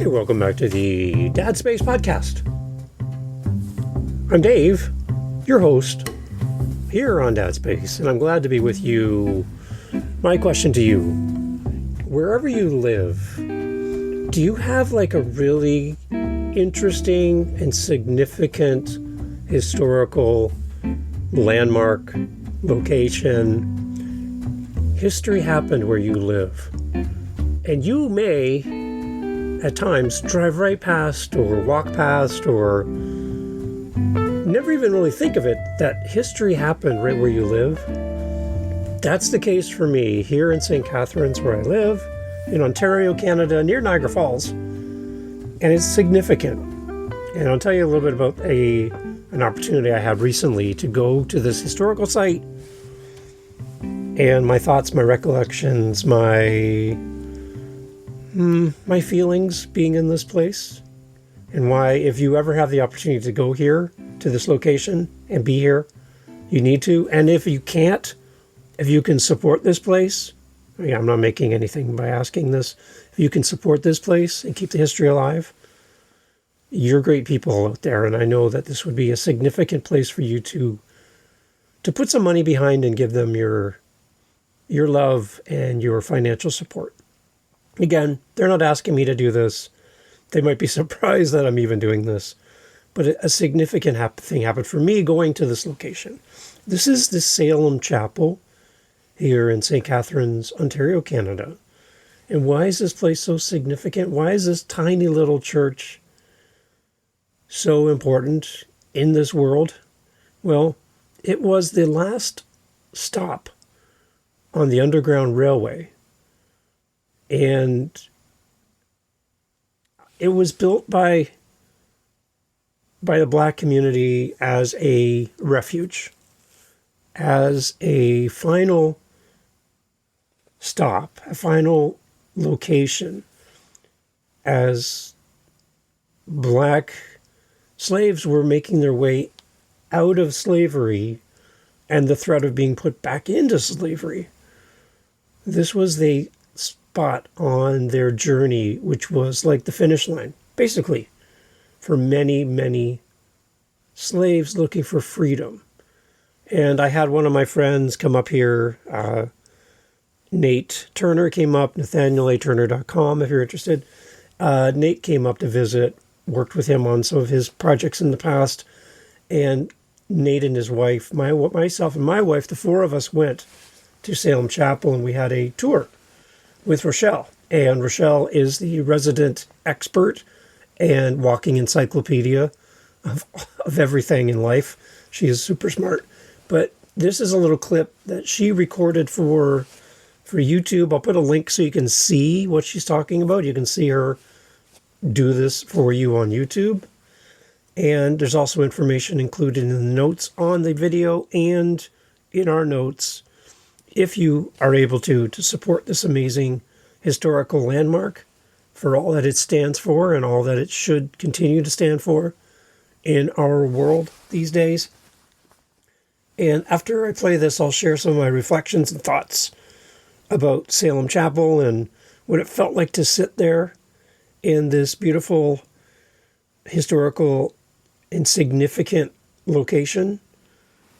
Hey, welcome back to the Dad Space Podcast. I'm Dave, your host, here on Dad Space, and I'm glad to be with you. My question to you, wherever you live, do you have like a really interesting and significant historical landmark, location? History happened where you live. And you may, at times, drive right past or walk past or never even really think of it, that history happened right where you live. That's the case for me here in St. Catharines, where I live, in Ontario, Canada, near Niagara Falls. And it's significant. And I'll tell you a little bit about an opportunity I had recently to go to this historical site, and my thoughts, my recollections, my feelings being in this place, and why, if you ever have the opportunity to go here to this location and be here, you need to. And if you can't, if you can support this place, I'm not making anything by asking this, if you can support this place and keep the history alive, you're great people out there, and I know that this would be a significant place for you to put some money behind and give them your love and your financial support. Again, they're not asking me to do this. They might be surprised that I'm even doing this, but a significant thing happened for me going to this location. This is the Salem Chapel here in St. Catharines, Ontario, Canada. And why is this place so significant? Why is this tiny little church so important in this world? Well, it was the last stop on the Underground Railway. And it was built by the Black community as a refuge, as a final stop, a final location, as Black slaves were making their way out of slavery and the threat of being put back into slavery. This was the spot on their journey, which was like the finish line, basically, for many, many slaves looking for freedom. And I had one of my friends come up here, Nate Turner came up, nathanielaturner.com if you're interested. Nate came up to visit, worked with him on some of his projects in the past, and Nate and his wife, myself and my wife, the four of us went to Salem Chapel, and we had a tour with Rochelle. And Rochelle is the resident expert and walking encyclopedia of everything in life. She is super smart. But this is a little clip that she recorded for YouTube. I'll put a link so you can see what she's talking about. You can see her do this for you on YouTube. And there's also information included in the notes on the video and in our notes, if you are able to support this amazing historical landmark for all that it stands for and all that it should continue to stand for in our world these days. And after I play this, I'll share some of my reflections and thoughts about Salem Chapel and what it felt like to sit there in this beautiful, historical, and significant location.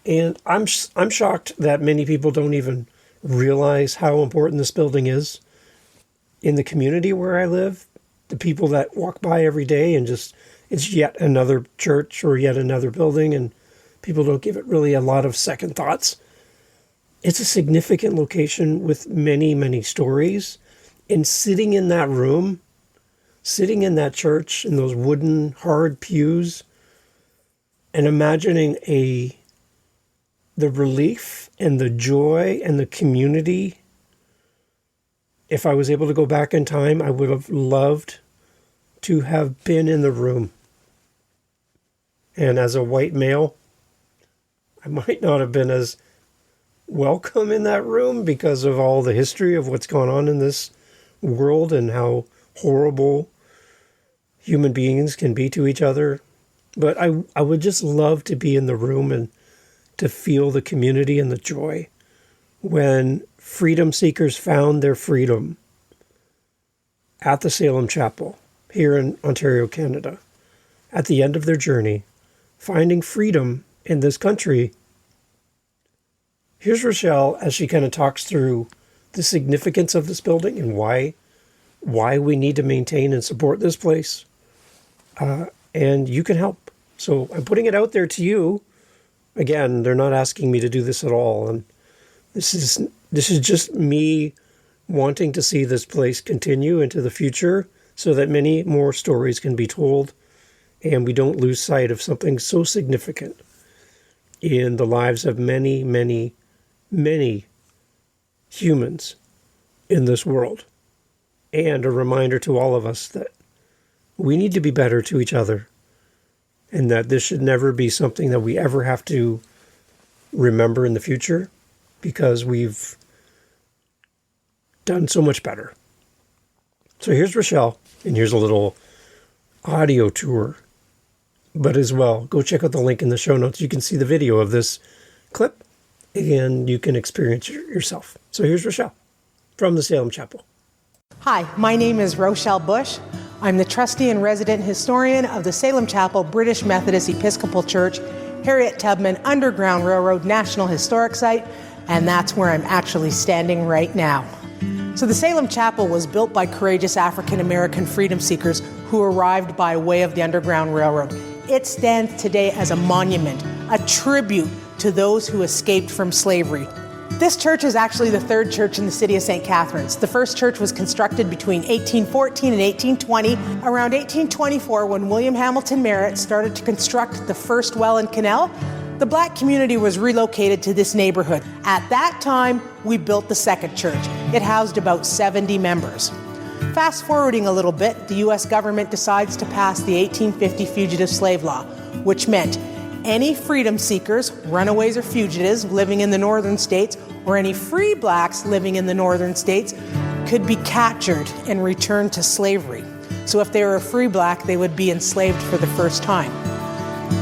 And I'm shocked that many people don't even realize how important this building is in the community where I live. The people that walk by every day and just, it's yet another church or yet another building, and people don't give it really a lot of second thoughts. It's a significant location with many, many stories. And sitting in that room, sitting in that church in those wooden, hard pews, and imagining the relief and the joy and the community. If I was able to go back in time, I would have loved to have been in the room. And as a white male, I might not have been as welcome in that room because of all the history of what's gone on in this world and how horrible human beings can be to each other. But I would just love to be in the room and to feel the community and the joy when freedom seekers found their freedom at the Salem Chapel here in Ontario, Canada, at the end of their journey, finding freedom in this country. Here's Rochelle as she kind of talks through the significance of this building and why we need to maintain and support this place. And you can help. So I'm putting it out there to you. Again, they're not asking me to do this at all. And this is just me wanting to see this place continue into the future so that many more stories can be told and we don't lose sight of something so significant in the lives of many, many, many humans in this world. And a reminder to all of us that we need to be better to each other and that this should never be something that we ever have to remember in the future because we've done so much better. So here's Rochelle, and here's a little audio tour. But as well, go check out the link in the show notes. You can see the video of this clip, and you can experience it yourself. So here's Rochelle from the Salem Chapel. Hi, my name is Rochelle Bush. I'm the trustee and resident historian of the Salem Chapel British Methodist Episcopal Church, Harriet Tubman Underground Railroad National Historic Site, and that's where I'm actually standing right now. So the Salem Chapel was built by courageous African-American freedom seekers who arrived by way of the Underground Railroad. It stands today as a monument, a tribute to those who escaped from slavery. This church is actually the third church in the city of St. Catharines. The first church was constructed between 1814 and 1820. Around 1824, when William Hamilton Merritt started to construct the first well and canal, the Black community was relocated to this neighborhood. At that time, we built the second church. It housed about 70 members. Fast forwarding a little bit, the U.S. government decides to pass the 1850 Fugitive Slave Law, which meant any freedom seekers, runaways or fugitives living in the northern states, or any free blacks living in the northern states could be captured and returned to slavery. So if they were a free black, they would be enslaved for the first time.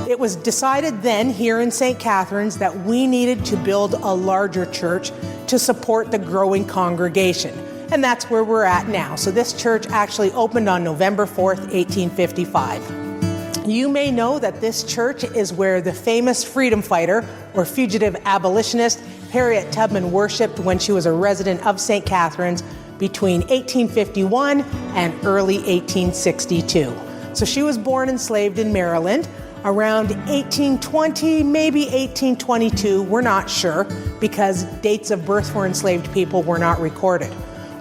It was decided then here in St. Catharines that we needed to build a larger church to support the growing congregation. And that's where we're at now. So this church actually opened on November 4th, 1855. You may know that this church is where the famous freedom fighter or fugitive abolitionist Harriet Tubman worshipped when she was a resident of St. Catharines between 1851 and early 1862. So she was born enslaved in Maryland around 1820, maybe 1822. We're not sure because dates of birth for enslaved people were not recorded.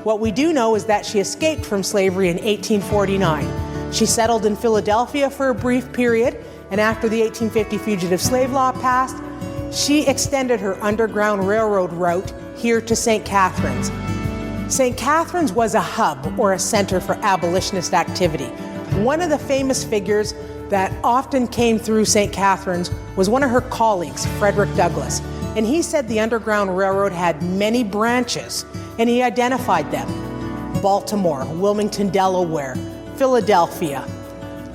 What we do know is that she escaped from slavery in 1849. She settled in Philadelphia for a brief period, and after the 1850 Fugitive Slave Law passed, she extended her Underground Railroad route here to St. Catharines. St. Catharines was a hub or a center for abolitionist activity. One of the famous figures that often came through St. Catharines was one of her colleagues, Frederick Douglass. And he said the Underground Railroad had many branches, and he identified them: Baltimore, Wilmington, Delaware, Philadelphia,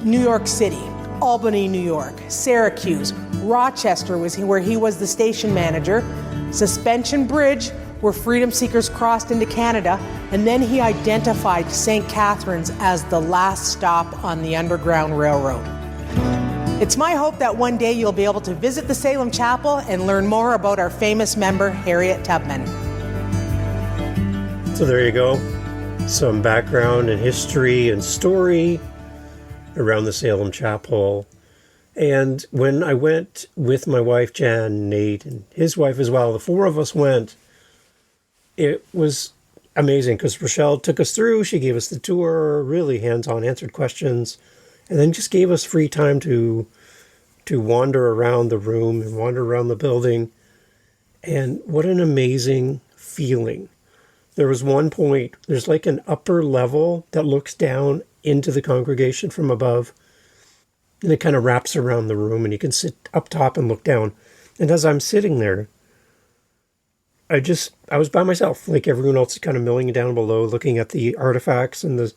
New York City, Albany, New York, Syracuse, Rochester was where he was the station manager, Suspension Bridge, where freedom seekers crossed into Canada, and then he identified St. Catharines as the last stop on the Underground Railroad. It's my hope that one day you'll be able to visit the Salem Chapel and learn more about our famous member, Harriet Tubman. So there you go. Some background and history and story around the Salem Chapel. And when I went with my wife, Jan, Nate, and his wife as well, the four of us went, it was amazing because Rochelle took us through. She gave us the tour, really hands-on, answered questions, and then just gave us free time to wander around the room and wander around the building. And what an amazing feeling. There was one point, there's like an upper level that looks down into the congregation from above, and it kind of wraps around the room, and you can sit up top and look down. And as I'm sitting there, I was by myself, like everyone else, kind of milling down below, looking at the artifacts and the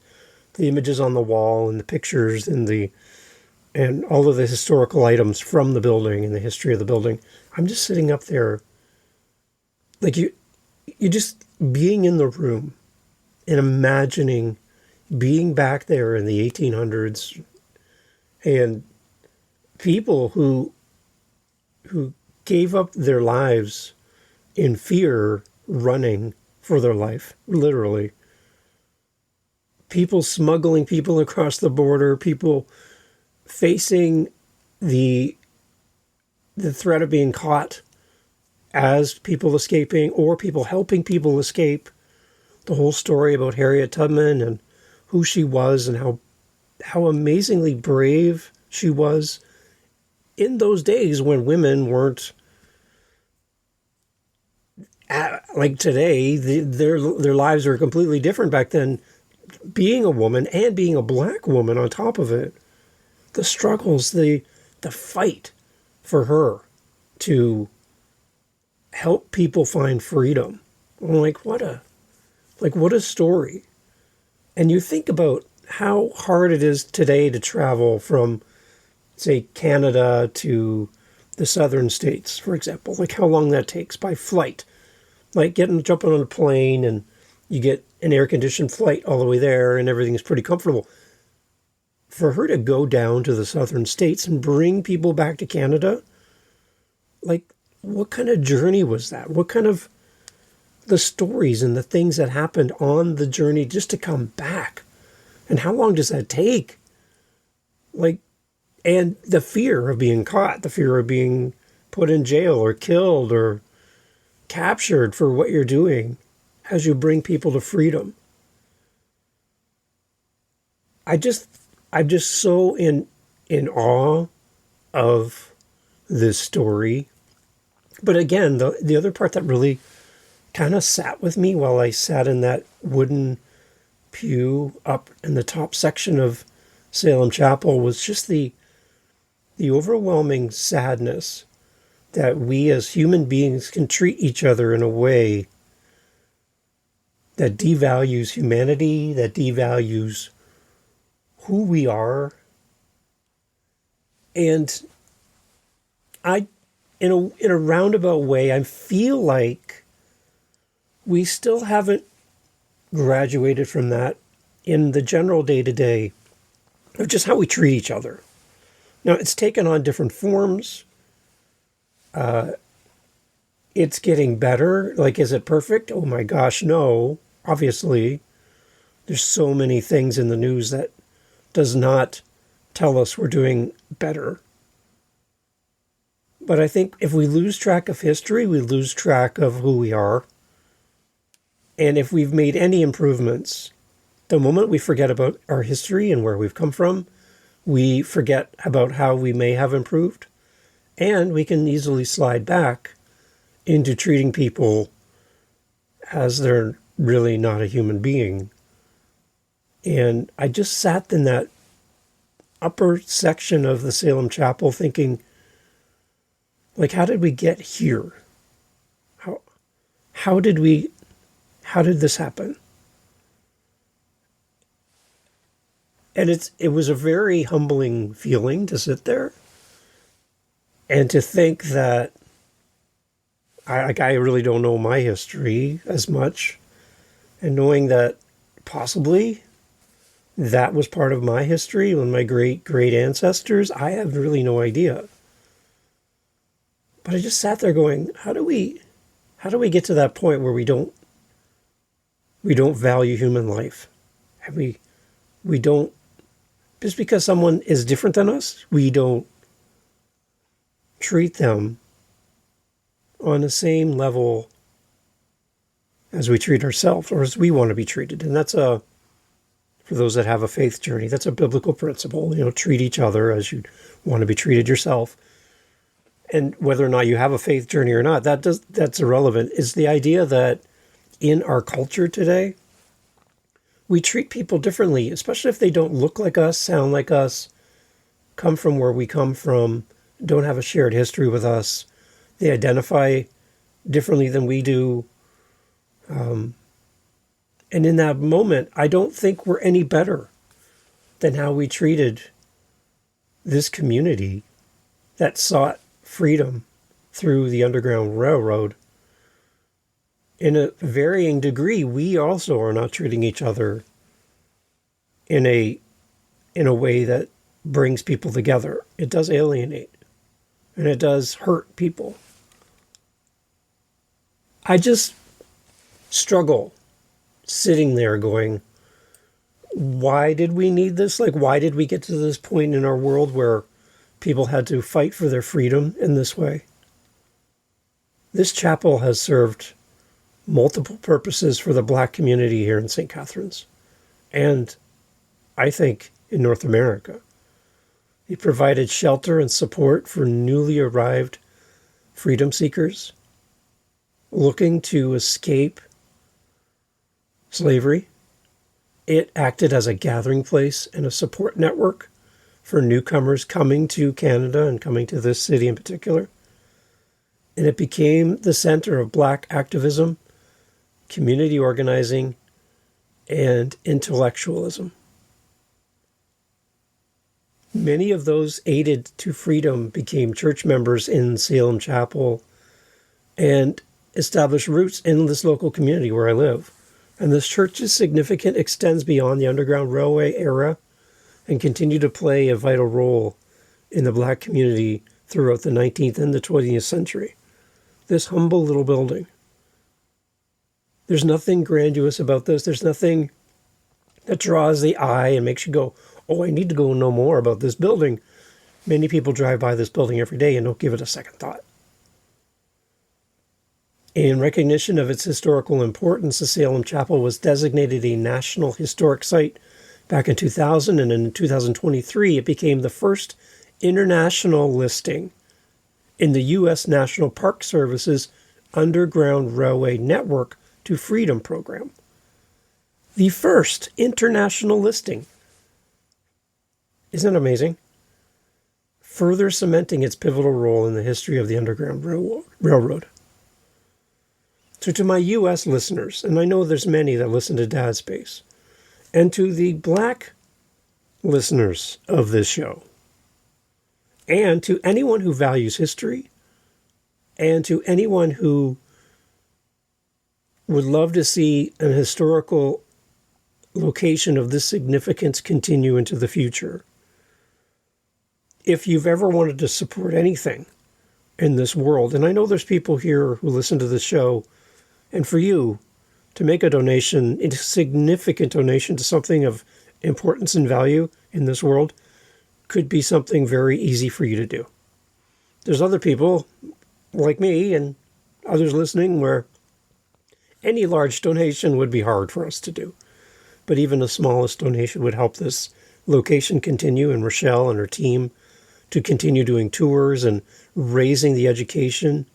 images on the wall and the pictures and all of the historical items from the building and the history of the building. I'm just sitting up there, like you just being in the room and imagining being back there in the 1800s and people who gave up their lives in fear running for their life, literally. People smuggling people across the border, people facing the threat of being caught as people escaping or people helping people escape. The whole story about Harriet Tubman and who she was and how amazingly brave she was in those days when women weren't like today. Their lives were completely different back then. Being a woman and being a black woman on top of it, the struggles, the fight for her to help people find freedom. I'm like, what a story. And you think about how hard it is today to travel from, say, Canada to the southern states, for example, like how long that takes by flight. Like jumping on a plane and you get an air-conditioned flight all the way there and everything's pretty comfortable. For her to go down to the southern states and bring people back to Canada, like, what kind of journey was that? What kind of the stories and the things that happened on the journey just to come back? And how long does that take? Like, and the fear of being caught, the fear of being put in jail or killed or captured for what you're doing as you bring people to freedom. I'm just so in awe of this story. But again, the other part that really kind of sat with me while I sat in that wooden pew up in the top section of Salem Chapel was just the overwhelming sadness that we as human beings can treat each other in a way that devalues humanity, that devalues who we are. And in a roundabout way, I feel like we still haven't graduated from that in the general day-to-day of just how we treat each other. Now, it's taken on different forms. It's getting better. Like, is it perfect? Oh my gosh, no. Obviously, there's so many things in the news that does not tell us we're doing better. But I think if we lose track of history, we lose track of who we are. And if we've made any improvements, the moment we forget about our history and where we've come from, we forget about how we may have improved. And we can easily slide back into treating people as they're really not a human being. And I just sat in that upper section of the Salem Chapel thinking, like, how did we get here? How did this happen? And it was a very humbling feeling to sit there and to think that I really don't know my history as much, and knowing that possibly that was part of my history when my great ancestors, I have really no idea. But I just sat there going, how do we get to that point where we don't value human life? And we don't, just because someone is different than us, we don't treat them on the same level as we treat ourselves or as we want to be treated. And that's for those that have a faith journey, that's a biblical principle. Treat each other as you want to be treated yourself. And whether or not you have a faith journey or not, that's irrelevant. Is the idea that in our culture today, we treat people differently, especially if they don't look like us, sound like us, come from where we come from, don't have a shared history with us. They identify differently than we do. And in that moment, I don't think we're any better than how we treated this community that sought freedom through the Underground Railroad. In a varying degree, we also are not treating each other in a way that brings people together. It does alienate, and it does hurt people. I just struggle sitting there going, why did we need this? Like, why did we get to this point in our world where people had to fight for their freedom in this way? This chapel has served multiple purposes for the Black community here in St. Catharines, and I think in North America. It provided shelter and support for newly arrived freedom seekers looking to escape slavery. It acted as a gathering place and a support network for newcomers coming to Canada and coming to this city in particular. And it became the center of Black activism, community organizing, and intellectualism. Many of those aided to freedom became church members in Salem Chapel and established roots in this local community where I live. And this church's significance extends beyond the Underground Railway era and continued to play a vital role in the Black community throughout the 19th and the 20th century. This humble little building. There's nothing grandiose about this. There's nothing that draws the eye and makes you go, oh, I need to go know more about this building. Many people drive by this building every day and don't give it a second thought. In recognition of its historical importance, the Salem Chapel was designated a National Historic Site back in 2000, and in 2023 it became the first international listing in the U.S. National Park Service's Underground Railway Network to Freedom program. The first international listing. Isn't that amazing? Further cementing its pivotal role in the history of the Underground Railroad. So to my U.S. listeners, and I know there's many that listen to Dad Space, and to the Black listeners of this show, and to anyone who values history, and to anyone who would love to see an historical location of this significance continue into the future. If you've ever wanted to support anything in this world, and I know there's people here who listen to the show, and for you to make a donation, a significant donation to something of importance and value in this world, could be something very easy for you to do. There's other people like me and others listening where any large donation would be hard for us to do. But even the smallest donation would help this location continue, and Rochelle and her team to continue doing tours and raising the education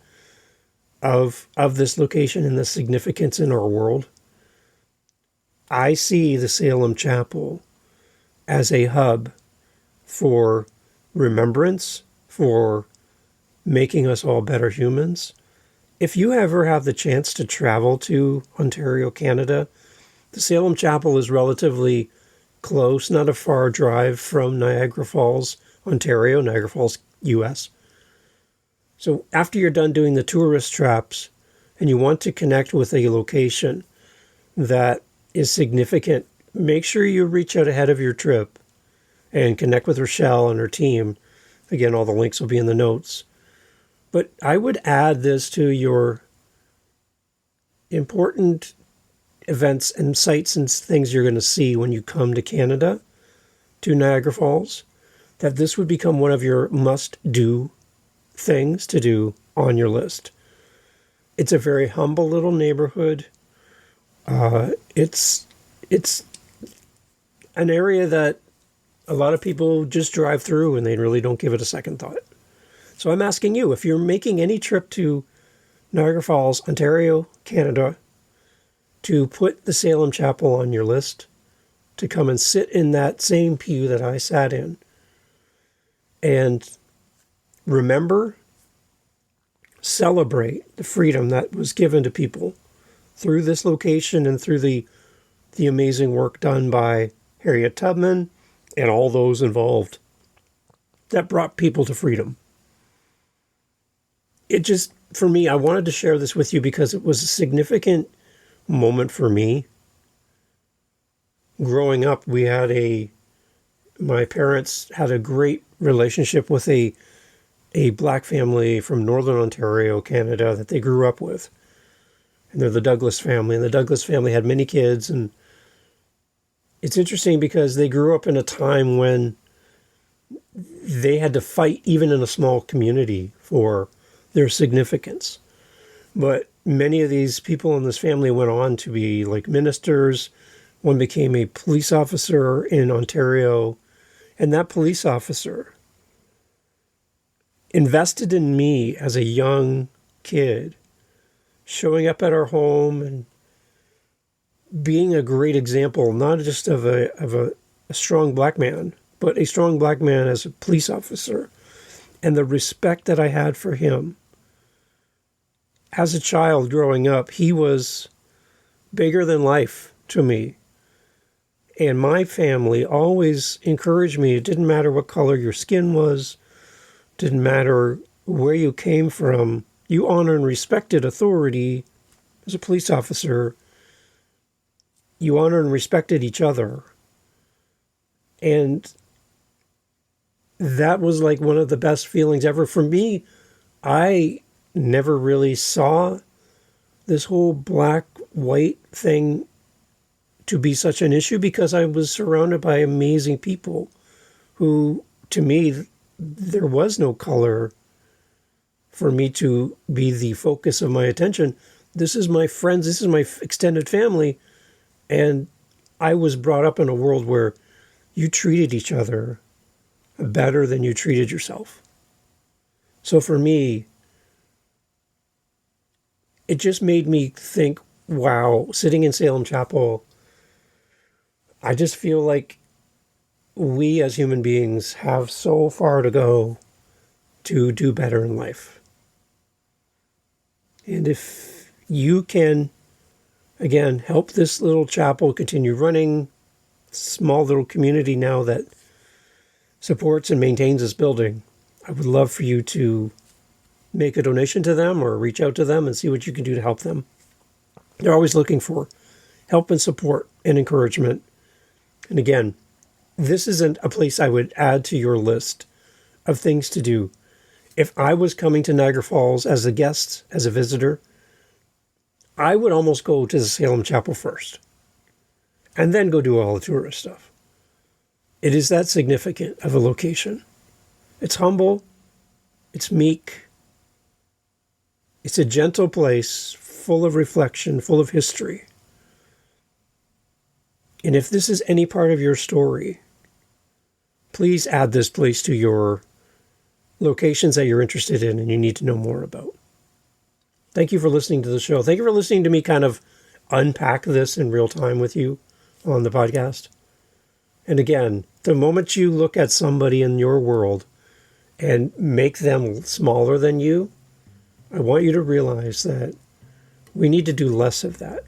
of this location and the significance in our world. I see the Salem Chapel as a hub for remembrance, for making us all better humans. If you ever have the chance to travel to Ontario, Canada, the Salem Chapel is relatively close, not a far drive from Niagara Falls, Ontario, Niagara Falls, U.S. So after you're done doing the tourist traps and you want to connect with a location that is significant, make sure you reach out ahead of your trip and connect with Rochelle and her team. Again, all the links will be in the notes. But I would add this to your important events and sites and things you're going to see when you come to Canada, to Niagara Falls, that this would become one of your must-do things to do on your list. It's a very humble little neighborhood. It's an area that a lot of people just drive through and they really don't give it a second thought. So I'm asking you, if you're making any trip to Niagara Falls, Ontario, Canada, to put the Salem Chapel on your list, to come and sit in that same pew that I sat in, and remember, celebrate the freedom that was given to people through this location and through the amazing work done by Harriet Tubman and all those involved that brought people to freedom. It just, for me, I wanted to share this with you because it was a significant moment for me. growing up, my parents had a great relationship with a black family from Northern Ontario, Canada, that they grew up with. And they're the Douglas family. And the Douglas family had many kids. And it's interesting because they grew up in a time when they had to fight, even in a small community, for their significance. But many of these people in this family went on to be like ministers. One became a police officer in Ontario. And that police officer invested in me as a young kid, showing up at our home and being a great example, not just of a strong black man, but a strong black man as a police officer. And the respect that I had for him. As a child growing up, he was bigger than life to me. And my family always encouraged me. It didn't matter what color your skin was. Didn't matter where you came from. You honor and respected authority as a police officer. You honor and respected each other. And that was like one of the best feelings ever. For me, I never really saw this whole black-white thing to be such an issue because I was surrounded by amazing people who, to me, there was no color for me to be the focus of my attention. This is my friends, this is my extended family, and I was brought up in a world where you treated each other better than you treated yourself. So for me, it just made me think, wow, sitting in Salem Chapel, I just feel like we as human beings have so far to go to do better in life. And if you can, again, help this little chapel continue running, small little community now that supports and maintains this building, I would love for you to make a donation to them or reach out to them and see what you can do to help them. They're always looking for help and support and encouragement. And again, this isn't a place I would add to your list of things to do. If I was coming to Niagara Falls as a guest, as a visitor, I would almost go to the Salem Chapel first and then go do all the tourist stuff. It is that significant of a location. It's humble. It's meek. It's a gentle place, full of reflection, full of history. And if this is any part of your story, please add this place to your locations that you're interested in and you need to know more about. Thank you for listening to the show. Thank you for listening to me kind of unpack this in real time with you on the podcast. And again, the moment you look at somebody in your world and make them smaller than you, I want you to realize that we need to do less of that.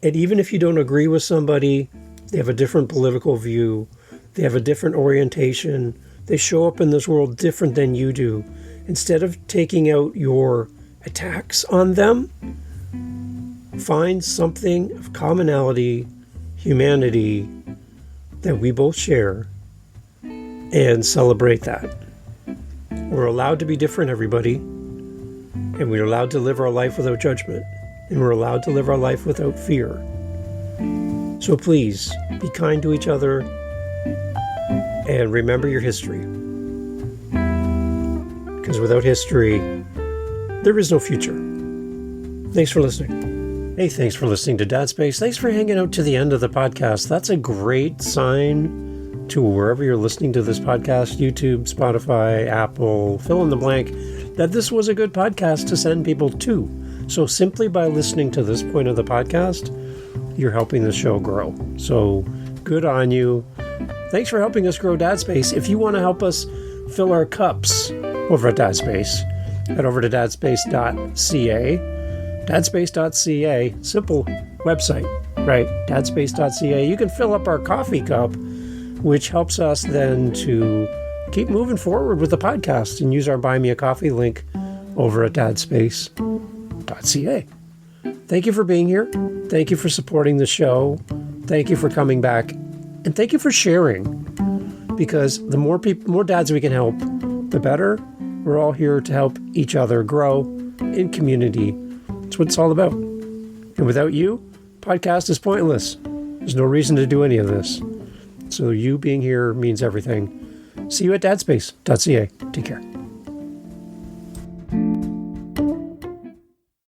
And even if you don't agree with somebody, they have a different political view, they have a different orientation, they show up in this world different than you do. Instead of taking out your attacks on them, find something of commonality, humanity that we both share and celebrate that. We're allowed to be different, everybody, and we're allowed to live our life without judgment, and we're allowed to live our life without fear. So please, be kind to each other and remember your history. Because without history, there is no future. Thanks for listening. Hey, thanks for listening to Dad Space. Thanks for hanging out to the end of the podcast. That's a great sign to wherever you're listening to this podcast, YouTube, Spotify, Apple, fill in the blank, that this was a good podcast to send people to. So simply by listening to this point of the podcast, you're helping the show grow. So good on you. Thanks for helping us grow Dad Space. If you want to help us fill our cups over at Dad Space, head over to dadspace.ca. Dadspace.ca, simple website, right? Dadspace.ca. You can fill up our coffee cup, which helps us then to keep moving forward with the podcast and use our Buy Me a Coffee link over at dadspace.ca. Thank you for being here. Thank you for supporting the show. Thank you for coming back, and thank you for sharing. Because the more dads we can help, the better. We're all here to help each other grow in community. That's what it's all about. And without you, podcast is pointless. There's no reason to do any of this. So you being here means everything. See you at dadspace.ca. Take care.